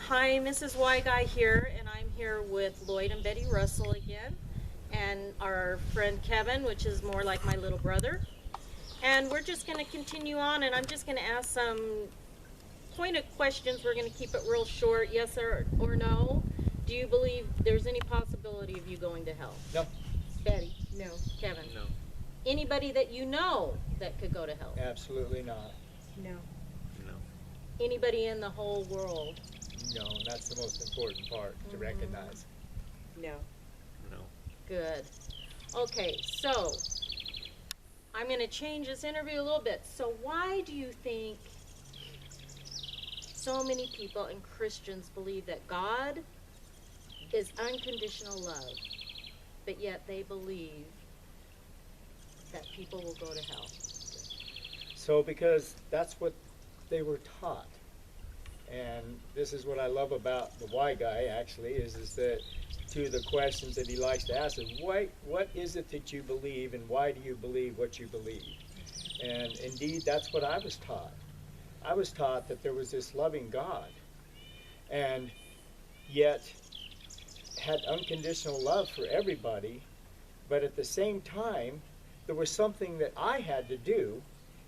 Hi, Mrs. Y Guy here, and I'm here with Lloyd and Betty Russell again, and our friend Kevin, which is more like my little brother. And we're just going to continue on, and I'm just going to ask some pointed questions. We're going to keep it real short, yes or no. Do you believe there's any possibility of you going to hell? No. Betty? No. Kevin? No. Anybody that you know that could go to hell? Absolutely not. No. No. Anybody in the whole world? No, and that's the most important part to recognize. No. No. Good. Okay, so I'm going to change this interview a little bit. So why do you think so many people and Christians believe that God is unconditional love, but yet they believe that people will go to hell? So because that's what they were taught. And this is what I love about the Y guy, actually, is that two of the questions that he likes to ask is, what is it that you believe, and why do you believe what you believe? And indeed, that's what I was taught. I was taught that there was this loving God, and yet had unconditional love for everybody, but at the same time, there was something that I had to do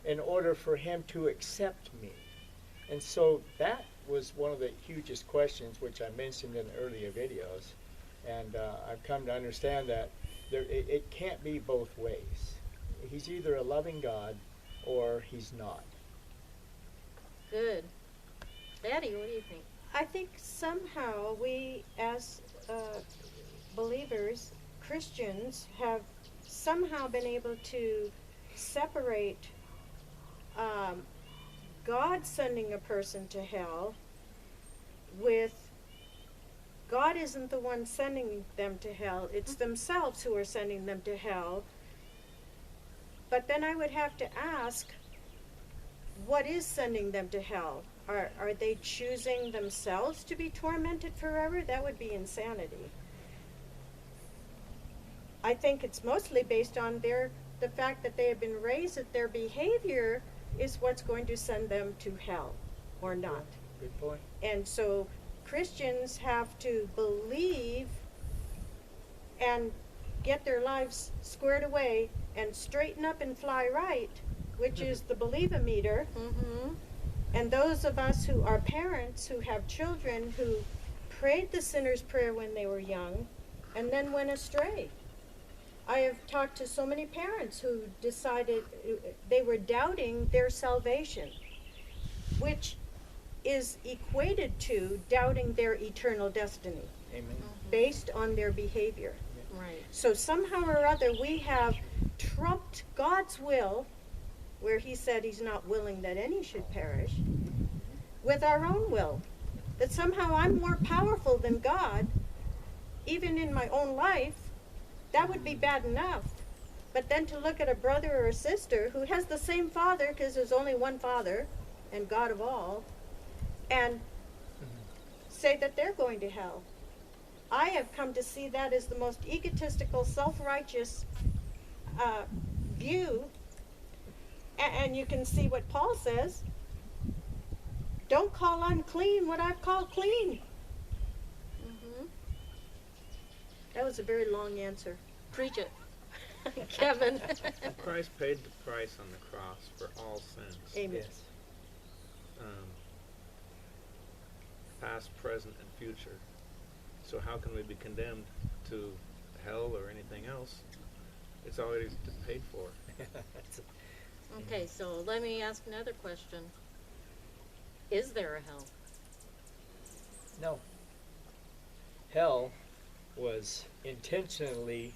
in order for him to accept me. And so that was one of the hugest questions, which I mentioned in the earlier videos. And I've come to understand that it can't be both ways. He's either a loving God or he's not. Good. Betty, what do you think? I think somehow we, as believers, Christians, have somehow been able to separate God sending a person to hell with God isn't the one sending them to hell. It's themselves who are sending them to hell. But then I would have to ask, what is sending them to hell? Are they choosing themselves to be tormented forever? That would be insanity. I think it's mostly based on the fact that they have been raised that their behavior is what's going to send them to hell or not. Good point. And so Christians have to believe and get their lives squared away and straighten up and fly right, which is the believe-a-meter. Mm-hmm. And those of us who are parents who have children who prayed the sinner's prayer when they were young and then went astray. I have talked to so many parents who decided they were doubting their salvation, which is equated to doubting their eternal destiny. Amen. Based on their behavior. Right. So somehow or other we have trumped God's will, where he said he's not willing that any should perish, with our own will. That somehow I'm more powerful than God, even in my own life. That would be bad enough. But then to look at a brother or a sister who has the same father, because there's only one father and God of all, and say that they're going to hell. I have come to see that as the most egotistical, self-righteous view. And you can see what Paul says. Don't call unclean what I've called clean. Mm-hmm. That was a very long answer. Preach it. Kevin. Christ paid the price on the cross for all sins. Amen. Yes. Past, present, and future. So how can we be condemned to hell or anything else? It's already been paid for. Okay, so let me ask another question. Is there a hell? No. Hell was intentionally,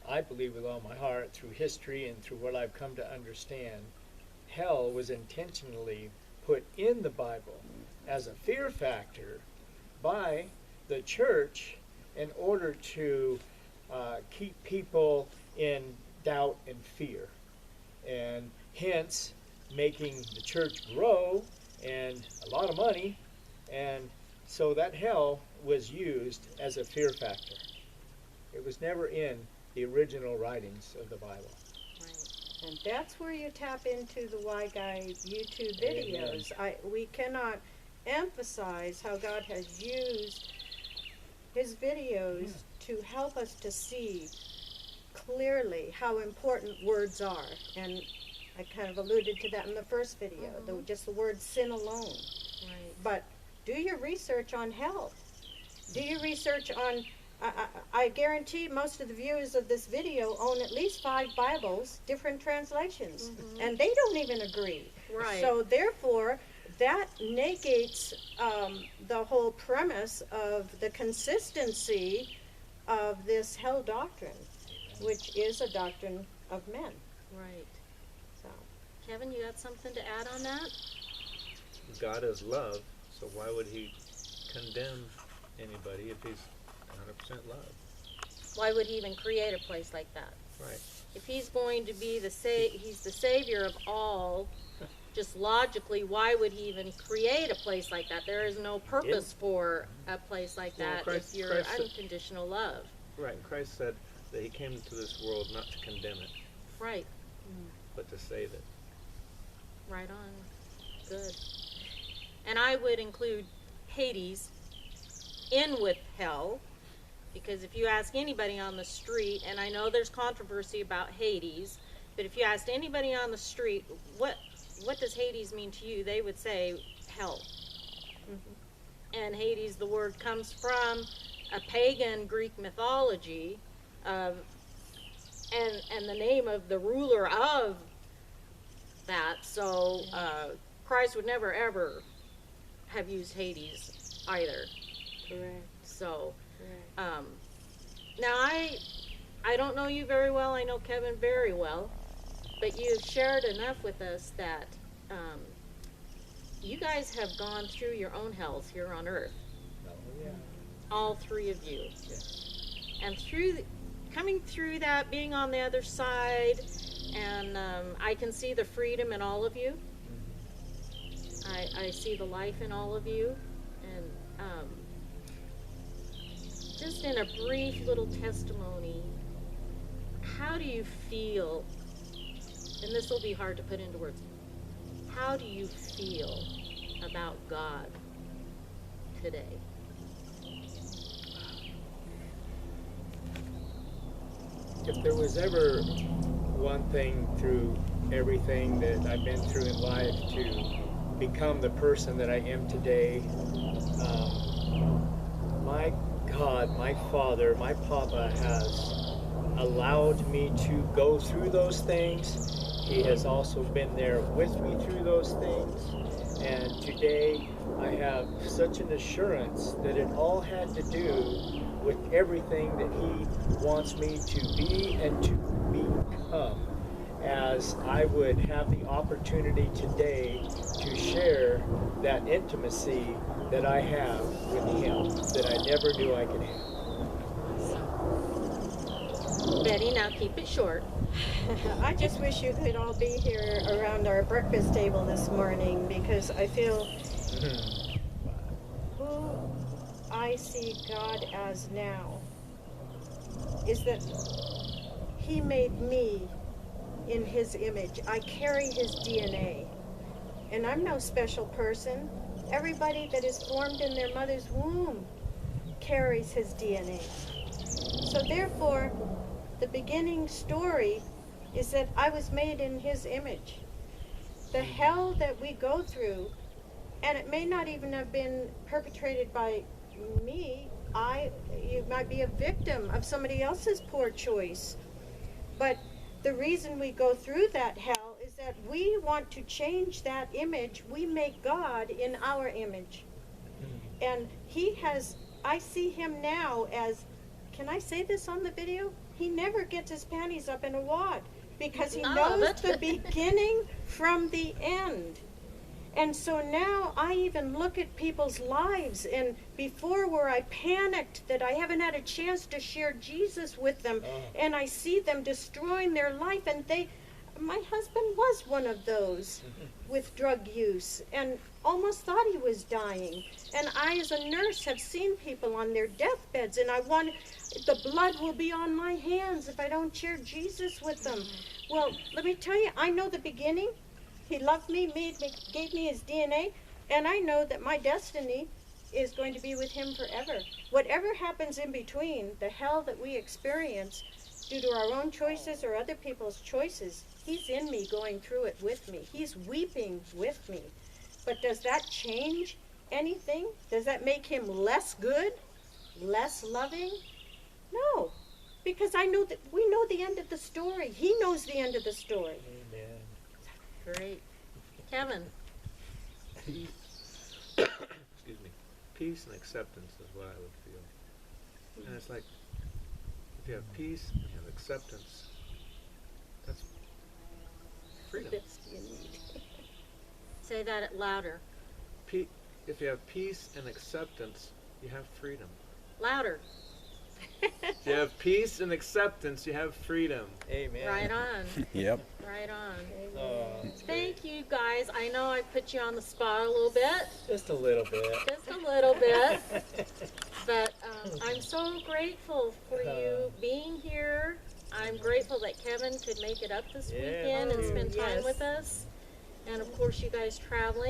I believe with all my heart, through history and through what I've come to understand, hell was intentionally put in the Bible as a fear factor by the church in order to keep people in doubt and fear, and hence making the church grow and a lot of money, and so that hell was used as a fear factor. It was never in the original writings of the Bible. Right. And that's where you tap into the Y Guy YouTube videos. We cannot emphasize how God has used his videos to help us to see clearly how important words are. And I kind of alluded to that in the first video, just the word sin alone. Right. But do your research on hell. Do your research on, I guarantee most of the viewers of this video own at least 5 Bibles, different translations, and they don't even agree. Right. So therefore, that negates the whole premise of the consistency of this hell doctrine, which is a doctrine of men. Right. So, Kevin, you got something to add on that? God is love, so why would he condemn anybody if he's 100% love? Why would he even create a place like that? Right. If he's going to be he's the savior of all, just logically, why would he even create a place like that? There is no purpose for a place like Well, that Christ- if you're Christ said- unconditional love. Right, and Christ said that he came into this world not to condemn it, Right. but to save it. Right on. Good. And I would include Hades in with hell, because if you ask anybody on the street, and I know there's controversy about Hades, but if you asked anybody on the street, what does Hades mean to you, they would say hell. And Hades, the word comes from a pagan Greek mythology, and the name of the ruler of that. So Christ would never ever have used Hades either. correct. So Correct. now I don't know you very well. I know Kevin very well, but you've shared enough with us that you guys have gone through your own hells here on earth. Oh, yeah. All 3 of you. Yes. And coming through that, being on the other side, and I can see the freedom in all of you. I see the life in all of you, and just in a brief little testimony, how do you feel, and this will be hard to put into words, how do you feel about God today? If there was ever one thing through everything that I've been through in life to become the person that I am today, my God, my Father, my Papa has allowed me to go through those things. He has also been there with me through those things. And today I have such an assurance that it all had to do with everything that He wants me to be and to become, as I would have the opportunity today to share that intimacy that I have with Him that I never knew I could have. Betty, now keep it short. I just wish you could all be here around our breakfast table this morning, because I feel who I see God as now is that He made me in His image. I carry His DNA. And I'm no special person. Everybody that is formed in their mother's womb carries His DNA. So therefore, the beginning story is that I was made in His image. The hell that we go through, and it may not even have been perpetrated by me, you might be a victim of somebody else's poor choice. But the reason we go through that hell is that we want to change that image. We make God in our image. And I see Him now as, can I say this on the video? He never gets his panties up in a wad, because He knows the beginning from the end. And so now I even look at people's lives, and before where I panicked that I haven't had a chance to share Jesus with them, and I see them destroying their life, and my husband was one of those with drug use and almost thought he was dying. And I, as a nurse, have seen people on their deathbeds, and the blood will be on my hands if I don't share Jesus with them. Well, let me tell you, I know the beginning. He loved me, gave me His DNA, And I know that my destiny is going to be with him forever. Whatever happens in between, the hell that we experience due to our own choices or other people's choices, he's in me going through it with me. He's weeping with me. But does that change anything? Does that make him less good? Less loving? No. Because I know that we know the end of the story. He knows the end of the story. Amen. Great. Kevin. Excuse me. Peace and acceptance is what I would feel. And it's like, if you have peace and you have acceptance, that's freedom. This you need. Say that louder. If you have peace and acceptance, you have freedom. Louder. If you have peace and acceptance, you have freedom. Amen. Right on. Yep. Right on. Oh, Thank you guys. I know I put you on the spot a little bit. just a little bit. Just a little bit. But I'm so grateful for you being here. I'm grateful that Kevin could make it up this Yeah. weekend and spend time Yes. with us. And of course, you guys traveling.